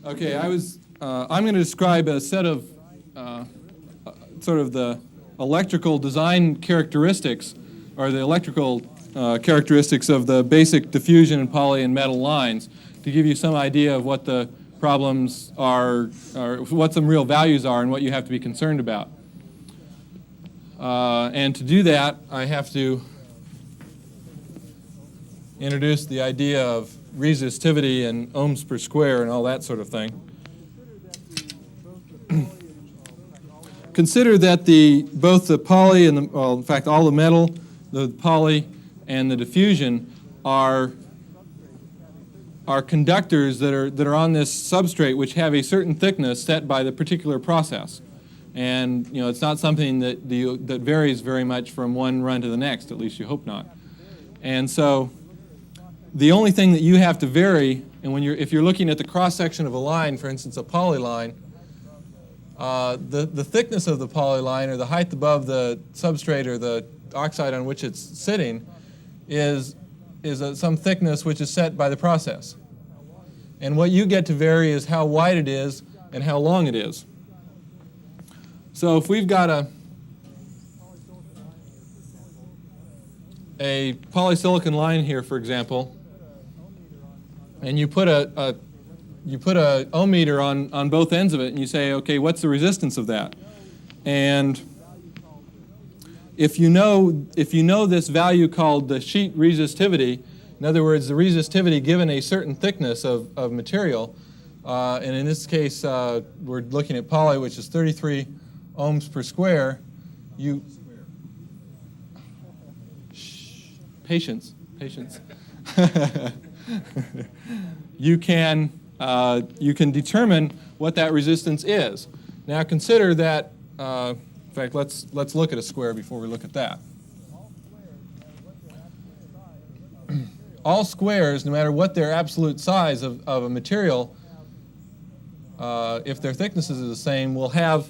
Okay, I'm going to describe a set of sort of the electrical design characteristics, or the electrical characteristics of the basic diffusion and poly and metal lines, to give you some idea of what the problems are, or what some real values are and what you have to be concerned about. And to do that, I have to introduce the idea of resistivity and ohms per square and all that sort of thing. Consider that both the poly and in fact, all the metal, the poly, and the diffusion are conductors that are on this substrate, which have a certain thickness set by the particular process. And it's not something that varies very much from one run to the next. At least you hope not. And so the only thing that you have to vary, and if you're looking at the cross section of a line, for instance, a poly line, the thickness of the poly line, or the height above the substrate or the oxide on which it's sitting, is some thickness which is set by the process. And what you get to vary is how wide it is and how long it is. So if we've got a polysilicon line here, for example, and you put a ohm meter on both ends of it, and you say, okay, what's the resistance of that? And if you know this value called the sheet resistivity, in other words, the resistivity given a certain thickness of material, and in this case we're looking at poly, which is 33 ohms per square, patience. You can determine what that resistance is. Now consider that, in fact, let's look at a square before we look at that. All squares, no matter what their absolute size of a material, if their thicknesses are the same, will have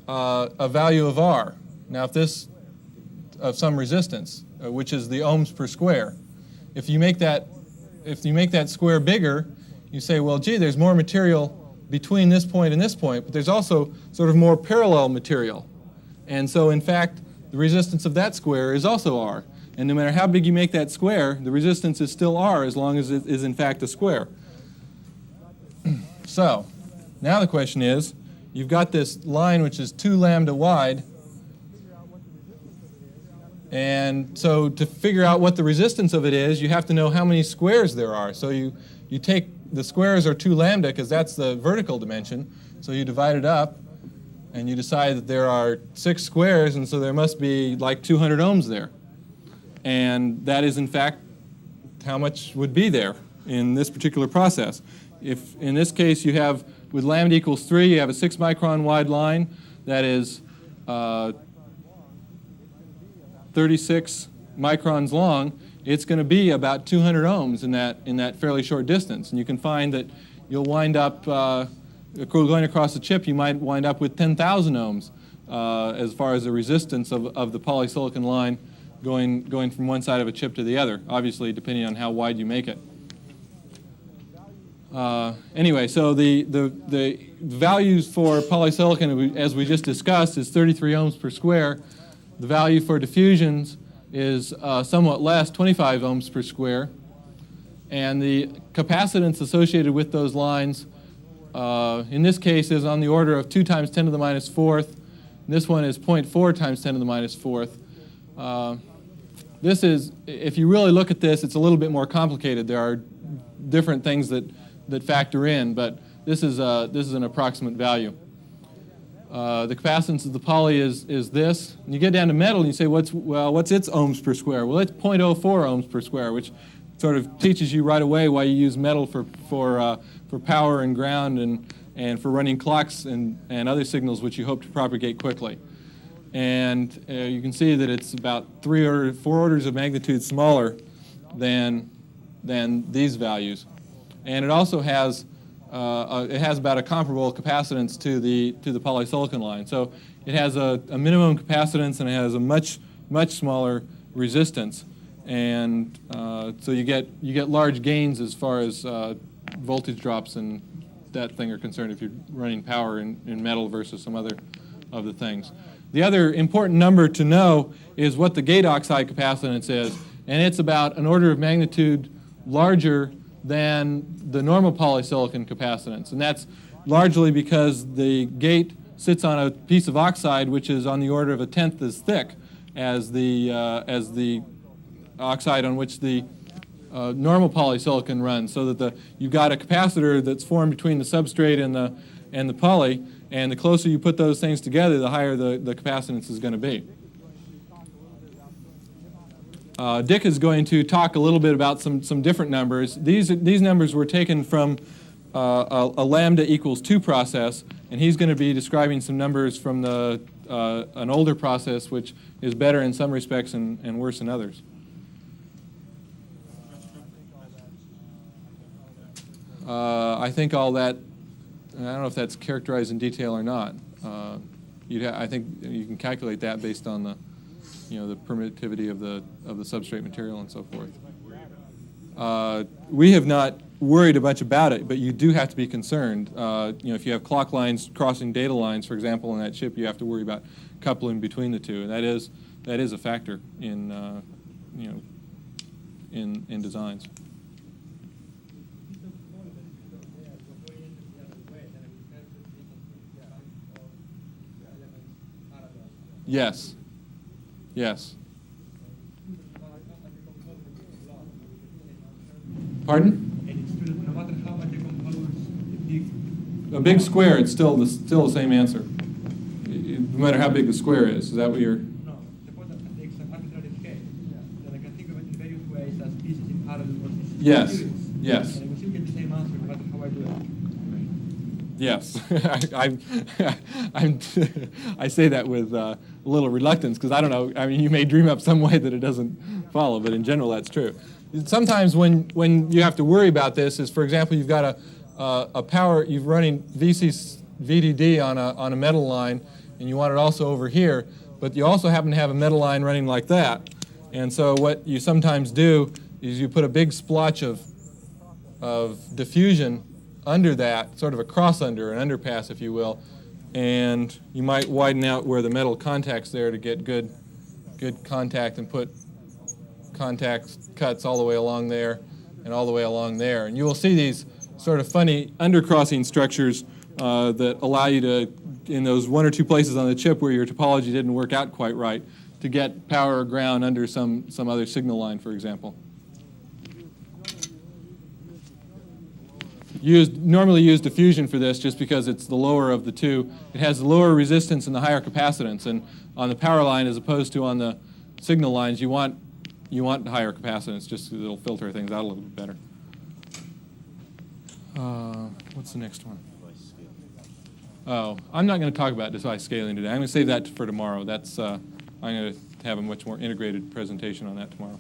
a value of R. Now, if this of some resistance, which is the ohms per square, if you make that square bigger, you say, well, gee, there's more material between this point and this point, but there's also sort of more parallel material. And so, in fact, the resistance of that square is also R. And no matter how big you make that square, the resistance is still R as long as it is, in fact, a square. So, now the question is, you've got this line which is 2 lambda wide, and so to figure out what the resistance of it is, you have to know how many squares there are. So you take, the squares are 2 lambda because that's the vertical dimension, so you divide it up, and you decide that there are 6 squares, and so there must be like 200 ohms there. And that is, in fact, how much would be there in this particular process. If, in this case, you have, with lambda equals 3, you have a 6 micron wide line that is 36 microns long. It's going to be about 200 ohms in that fairly short distance. And you can find that you'll wind up, going across the chip, you might wind up with 10,000 ohms as far as the resistance of the polysilicon line going from one side of a chip to the other, obviously depending on how wide you make it. Anyway, so the values for polysilicon, as we just discussed, is 33 ohms per square. The value for diffusions is somewhat less, 25 ohms per square. And the capacitance associated with those lines, in this case, is on the order of 2 times 10 to the minus 4th. This one is 0.4 times 10 to the minus 4th. This is, if you really look at this, it's a little bit more complicated. There are different things that factor in, but this is an approximate value. The capacitance of the poly is this. And you get down to metal and you say, what's its ohms per square? Well, it's 0.04 ohms per square, which sort of teaches you right away why you use metal for power and ground and for running clocks and other signals which you hope to propagate quickly. And you can see that it's about 3 or 4 orders of magnitude smaller than these values. And it also has about a comparable capacitance to the polysilicon line. So it has a minimum capacitance and it has a much smaller resistance. And so you get large gains as far as voltage drops and that thing are concerned if you're running power in metal versus some other of the things. The other important number to know is what the gate oxide capacitance is, and it's about an order of magnitude larger than the normal polysilicon capacitance, and that's largely because the gate sits on a piece of oxide which is on the order of 1/10 as thick as the oxide on which the normal polysilicon runs, so that you've got a capacitor that's formed between the substrate and the poly, and the closer you put those things together, the higher the capacitance is going to be. Dick is going to talk a little bit about some different numbers. These numbers were taken from a lambda equals 2 process, and he's going to be describing some numbers from an older process which is better in some respects and worse in others. I think all that, I don't know if that's characterized in detail or not. I think you can calculate that based on the permittivity of the substrate material and so forth. We have not worried a bunch about it, but you do have to be concerned. If you have clock lines crossing data lines, for example, in that chip, you have to worry about coupling between the two, and that is a factor in in designs. Yes. Yes. Pardon? No matter how much the components a big square, it's still the same answer. No matter how big the square is. Is that what you're? No. Suppose that it takes an arbitrary scale. Then I can think of it in various ways as pieces in parallel or pieces in Yes. series. Yes. And I will still get the same answer no matter how I do it. Yes, I say that with a little reluctance because I don't know. I mean, you may dream up some way that it doesn't follow, but in general, that's true. Sometimes when you have to worry about this is, for example, you've got a power, you're running VDD on a metal line, and you want it also over here, but you also happen to have a metal line running like that, and so what you sometimes do is you put a big splotch of diffusion under that, sort of a cross-under, an underpass, if you will, and you might widen out where the metal contact's there to get good contact and put contact cuts all the way along there and all the way along there. And you will see these sort of funny undercrossing structures that allow you to, in those 1 or 2 places on the chip where your topology didn't work out quite right, to get power or ground under some other signal line, for example. Normally use diffusion for this just because it's the lower of the two. It has the lower resistance and the higher capacitance. And on the power line, as opposed to on the signal lines, you want higher capacitance just because it'll filter things out a little bit better. What's the next one? Oh, I'm not going to talk about device scaling today. I'm going to save that for tomorrow. I'm going to have a much more integrated presentation on that tomorrow.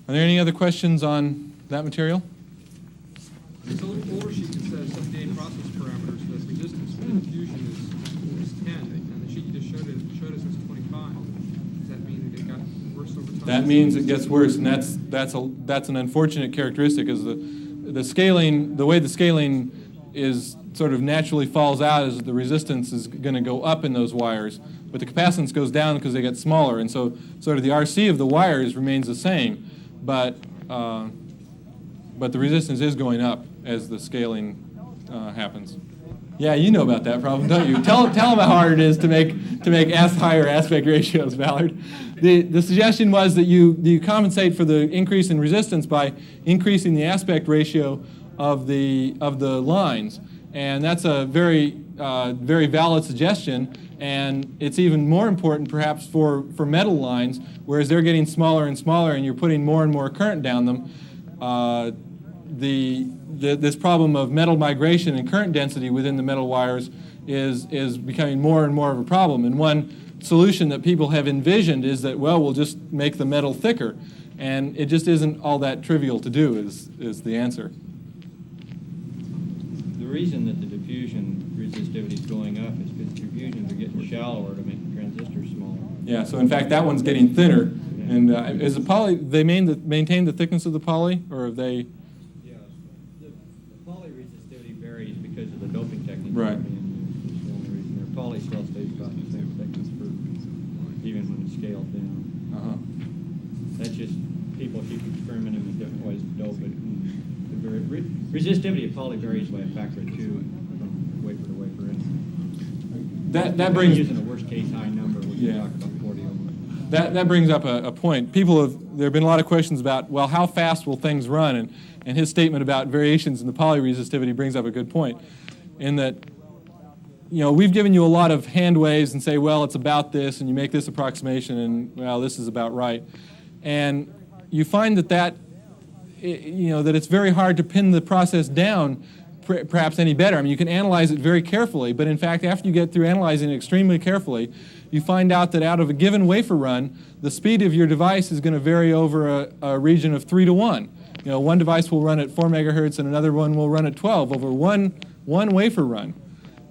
Are there any other questions on that material? It's a little older sheet that says some data process parameters says resistance for the diffusion is 10, and the sheet you just showed us is 25. Does that mean that it got worse over time? That means it gets worse, and that's an unfortunate characteristic. Is the scaling, the way the scaling is sort of naturally falls out, is the resistance is going to go up in those wires, but the capacitance goes down because they get smaller, and so sort of the RC of the wires remains the same, but the resistance is going up as the scaling happens. Yeah, you know about that problem, don't you? Tell them how hard it is to make higher aspect ratios, Ballard. The suggestion was that you compensate for the increase in resistance by increasing the aspect ratio of the lines, and that's a very valid suggestion. And it's even more important, perhaps, for metal lines, whereas they're getting smaller and smaller, and you're putting more and more current down them. This problem of metal migration and current density within the metal wires is becoming more and more of a problem. And one solution that people have envisioned is that, well, we'll just make the metal thicker. And it just isn't all that trivial to do, is the answer. The reason that the diffusion resistivity is going up is because diffusions are getting shallower to make the transistors smaller. Yeah, so in fact, that one's getting thinner. And is the poly, they maintain the thickness of the poly, or have they? because of the doping technique. Right. That's the only reason. Their poly still stays about the same thickness for even when it's scaled down. Uh-huh. That's just people keep experimenting with different ways to dope it. And the resistivity of poly varies by a factor of 2 from wafer to wafer. That brings using a worst case high number. We can talk about 40 over. That brings up a point. There have been a lot of questions about, well, how fast will things run? And his statement about variations in the poly resistivity brings up a good point, in that, we've given you a lot of hand waves and say, well, it's about this, and you make this approximation, and, well, this is about right. And you find that it's very hard to pin the process down perhaps any better. I mean, you can analyze it very carefully, but in fact, after you get through analyzing it extremely carefully, you find out that out of a given wafer run, the speed of your device is going to vary over a region of 3 to 1. One device will run at 4 megahertz and another one will run at 12 over one wafer run.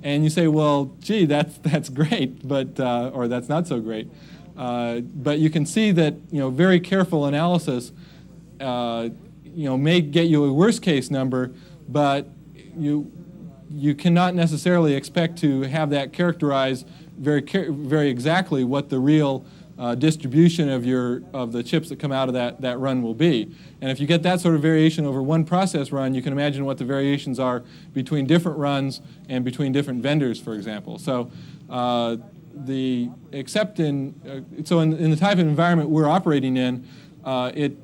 And you say, well, gee, that's great, but or that's not so great. But you can see that very careful analysis may get you a worst case number, but you cannot necessarily expect to have that characterize very exactly what the real distribution of the chips that come out of that run will be. And if you get that sort of variation over one process run, you can imagine what the variations are between different runs and between different vendors, for example. So in the type of environment we're operating in, it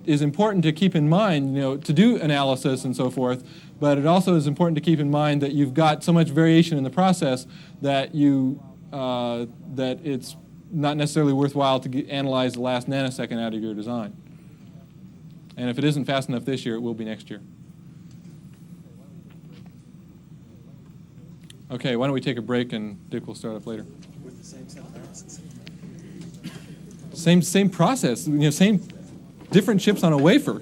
is important to keep in mind, to do analysis and so forth, but it also is important to keep in mind that you've got so much variation in the process that that it's not necessarily worthwhile to analyze the last nanosecond out of your design. And if it isn't fast enough this year, it will be next year. Okay, why don't we take a break and Dick will start up later. With the same set of analysis. Same process, same different chips on a wafer.